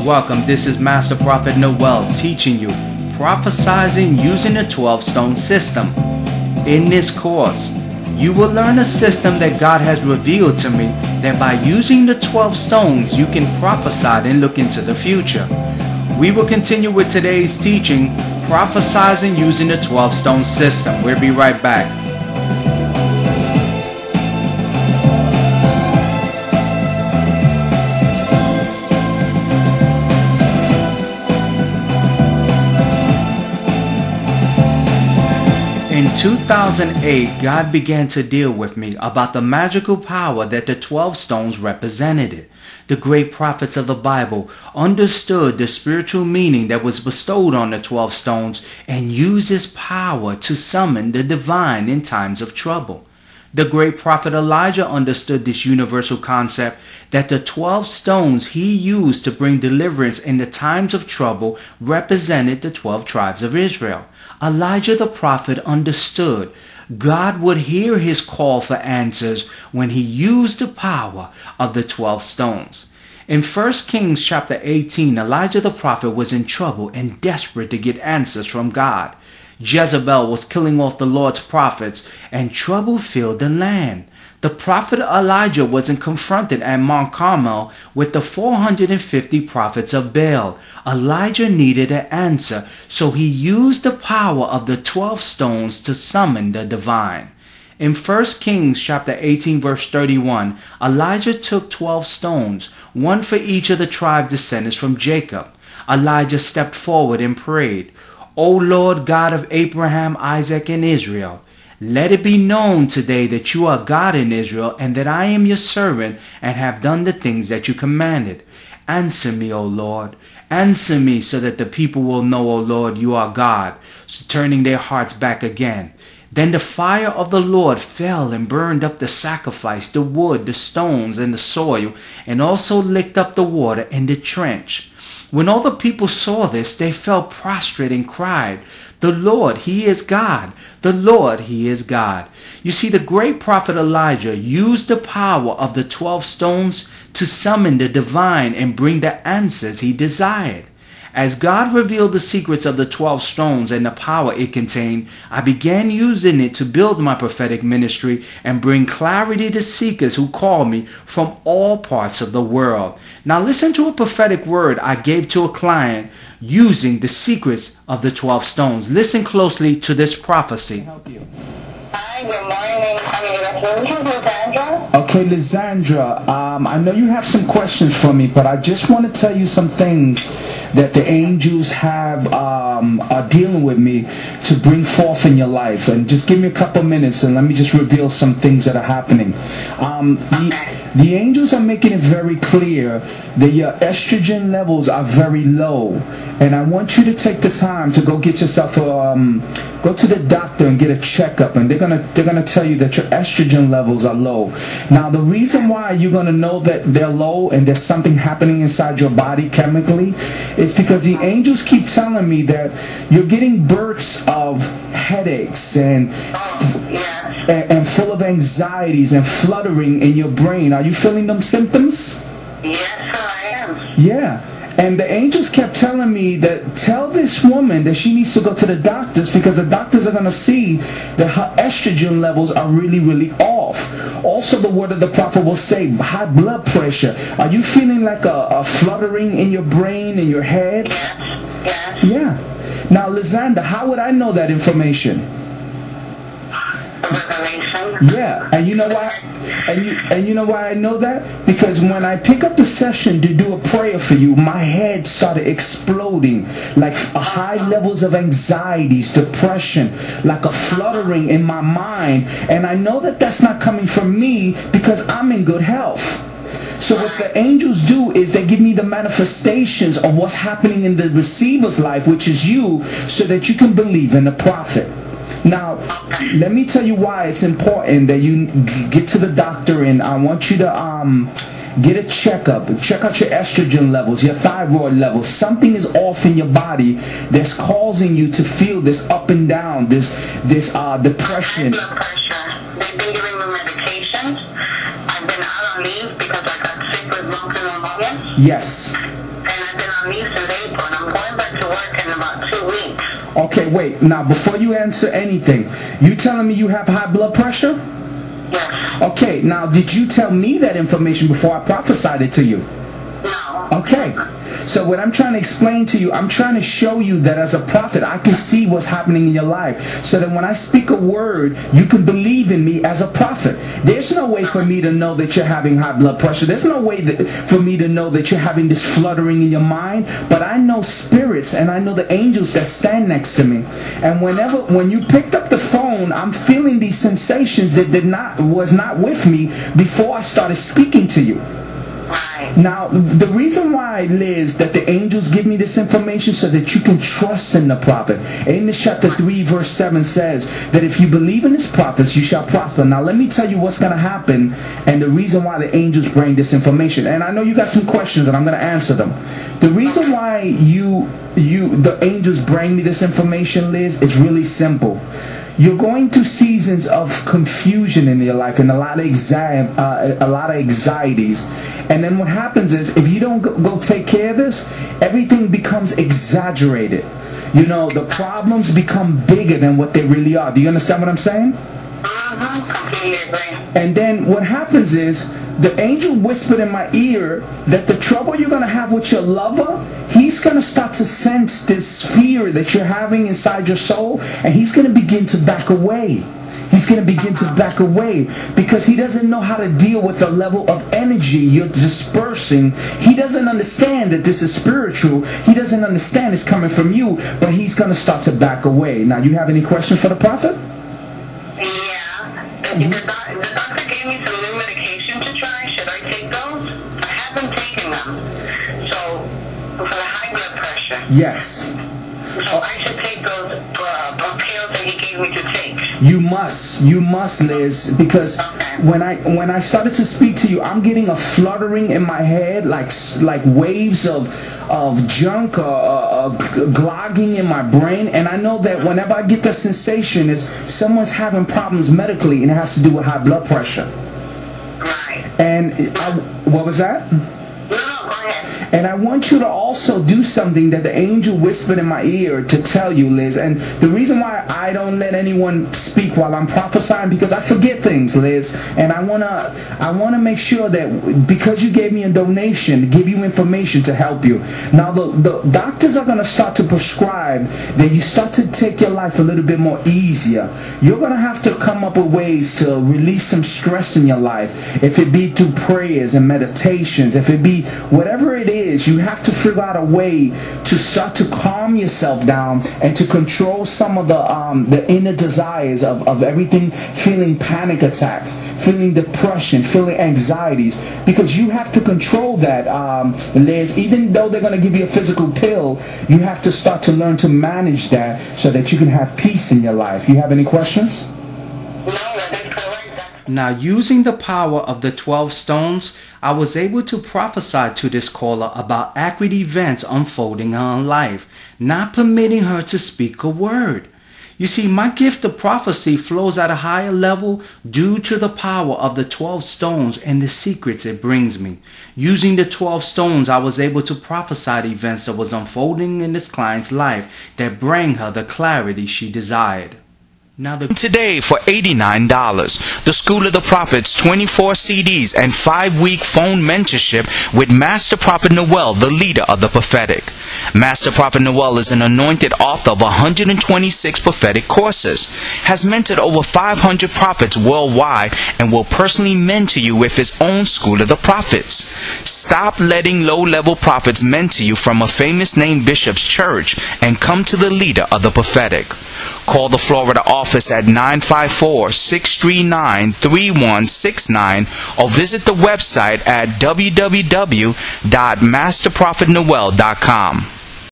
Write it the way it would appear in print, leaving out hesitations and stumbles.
welcome. This is Master Prophet Noel teaching you prophesizing using the 12-stone system. In this course, you will learn a system that God has revealed to me that by using the 12 stones, you can prophesy and look into the future. We will continue with today's teaching, prophesizing using the 12-stone system. We'll be right back. In 2008, God began to deal with me about the magical power that the 12 stones represented. The great prophets of the Bible understood the spiritual meaning that was bestowed on the 12 stones and used this power to summon the divine in times of trouble. The great prophet Elijah understood this universal concept that the 12 stones he used to bring deliverance in the times of trouble represented the 12 tribes of Israel. Elijah the prophet understood God would hear his call for answers when he used the power of the 12 stones. In 1 Kings chapter 18, Elijah the prophet was in trouble and desperate to get answers from God. Jezebel was killing off the Lord's prophets, and trouble filled the land. The prophet Elijah wasn't confronted at Mount Carmel with the 450 prophets of Baal. Elijah needed an answer, so he used the power of the 12 stones to summon the divine. In 1 Kings chapter 18 verse 31, Elijah took 12 stones, one for each of the tribe descendants from Jacob. Elijah stepped forward and prayed, O Lord God of Abraham, Isaac, and Israel, let it be known today that you are God in Israel and that I am your servant and have done the things that you commanded. Answer me, O Lord. Answer me so that the people will know, O Lord, you are God, so turning their hearts back again. Then the fire of the Lord fell and burned up the sacrifice, the wood, the stones, and the soil, and also licked up the water in the trench. When all the people saw this, they fell prostrate and cried, the Lord, He is God. The Lord, He is God. You see, the great prophet Elijah used the power of the 12 stones to summon the divine and bring the answers he desired. As God revealed the secrets of the 12 stones and the power it contained, I began using it to build my prophetic ministry and bring clarity to seekers who call me from all parts of the world. Now listen to a prophetic word I gave to a client using the secrets of the 12 stones. Listen closely to this prophecy. Hi, good morning. Okay, Lysandra, I know you have some questions for me, but I just want to tell you some things that the angels have are dealing with me to bring forth in your life. And just give me a couple minutes and let me just reveal some things that are happening. The angels are making it very clear that your estrogen levels are very low, and I want you to take the time to go get yourself go to the doctor and get a checkup, and they're gonna tell you that your estrogen levels are low. Now, the reason why you're gonna know that they're low and there's something happening inside your body chemically is because the angels keep telling me that you're getting bursts of headaches and full of anxieties and fluttering in your brain. Are you feeling them symptoms? Yes, I am. Yeah. And the angels kept telling me that tell this woman that she needs to go to the doctors because the doctors are going to see that her estrogen levels are really, really off. Also, the word of the prophet will say high blood pressure. Are you feeling like a fluttering in your brain, in your head? Yes. Yeah. Now, Lysandra, how would I know that information? Yeah, and you know why? And you know why I know that? Because when I pick up the session to do a prayer for you, my head started exploding, like high levels of anxieties, depression, like a fluttering in my mind, and I know that that's not coming from me because I'm in good health. So what the angels do is they give me the manifestations of what's happening in the receiver's life, which is you, so that you can believe in the prophet. Now, let me tell you why it's important that you get to the doctor, and I want you to get a checkup. Check out your estrogen levels, your thyroid levels. Something is off in your body that's causing you to feel this up and down, this depression. Blood pressure. They've been giving me medications. I've been out on leave because I got sick with bronchial pneumonia. Yes. And I've been on on Easter's April, and I'm going back to work in about 2 weeks. Okay, wait. Now, before you answer anything, you telling me you have high blood pressure? Yes. Okay, now, did you tell me that information before I prophesied it to you? No. Okay. So what I'm trying to explain to you, I'm trying to show you that as a prophet, I can see what's happening in your life. So that when I speak a word, you can believe in me as a prophet. There's no way for me to know that you're having high blood pressure. There's no way for me to know that you're having this fluttering in your mind. But I know spirits, and I know the angels that stand next to me. And when you picked up the phone, I'm feeling these sensations that was not with me before I started speaking to you. Now, the reason why, Liz, that the angels give me this information so that you can trust in the prophet. Amos chapter 3 verse 7 says that if you believe in his prophets, you shall prosper. Now, let me tell you what's going to happen and the reason why the angels bring this information. And I know you got some questions and I'm going to answer them. The reason why the angels bring me this information, Liz, is really simple. You're going through seasons of confusion in your life and a lot of anxieties. And then what happens is, if you don't go take care of this, everything becomes exaggerated. You know, the problems become bigger than what they really are. Do you understand what I'm saying? And then what happens is, the angel whispered in my ear that the trouble you're going to have with your lover, he's going to start to sense this fear that you're having inside your soul, and he's going to begin to back away. He's going to begin to back away because he doesn't know how to deal with the level of energy you're dispersing. He doesn't understand that this is spiritual. He doesn't understand it's coming from you, but he's going to start to back away. Now, you have any questions for the prophet? The doctor gave me some new medication to try. Should I take those? I haven't taken them. So, for the high blood pressure. Yes. So I should take those pills that he gave me to take. You must, Liz, because when I started to speak to you, I'm getting a fluttering in my head, like waves of junk glogging in my brain, and I know that whenever I get that sensation, is someone's having problems medically, and it has to do with high blood pressure. Right. And what was that? No, go ahead. And I want you to also do something that the angel whispered in my ear to tell you, Liz. And the reason why I don't let anyone speak while I'm prophesying, because I forget things, Liz. And I wanna make sure that because you gave me a donation, to give you information to help you. Now the doctors are gonna start to prescribe that you start to take your life a little bit more easier. You're gonna have to come up with ways to release some stress in your life. If it be through prayers and meditations, if it be whatever it is, you have to figure out a way to start to calm yourself down and to control some of the inner desires of everything, feeling panic attacks, feeling depression, feeling anxieties, because you have to control that, Liz. Even though they're going to give you a physical pill, you have to start to learn to manage that so that you can have peace in your life. You have any questions? Now, using the power of the 12 stones, I was able to prophesy to this caller about accurate events unfolding in her life, not permitting her to speak a word. You see, my gift of prophecy flows at a higher level due to the power of the 12 stones and the secrets it brings me. Using the 12 stones, I was able to prophesy the events that was unfolding in this client's life that bring her the clarity she desired. Now today for $89, the School of the Prophets 24 CDs and 5-week phone mentorship with Master Prophet Noel, the leader of the prophetic. Master Prophet Noel is an anointed author of 126 prophetic courses, has mentored over 500 prophets worldwide, and will personally mentor you with his own School of the Prophets. Stop letting low-level prophets mentor you from a famous name bishop's church and come to the leader of the prophetic. Call the Florida office at 954-639-3169 or visit the website at www.masterprophetnoel.com.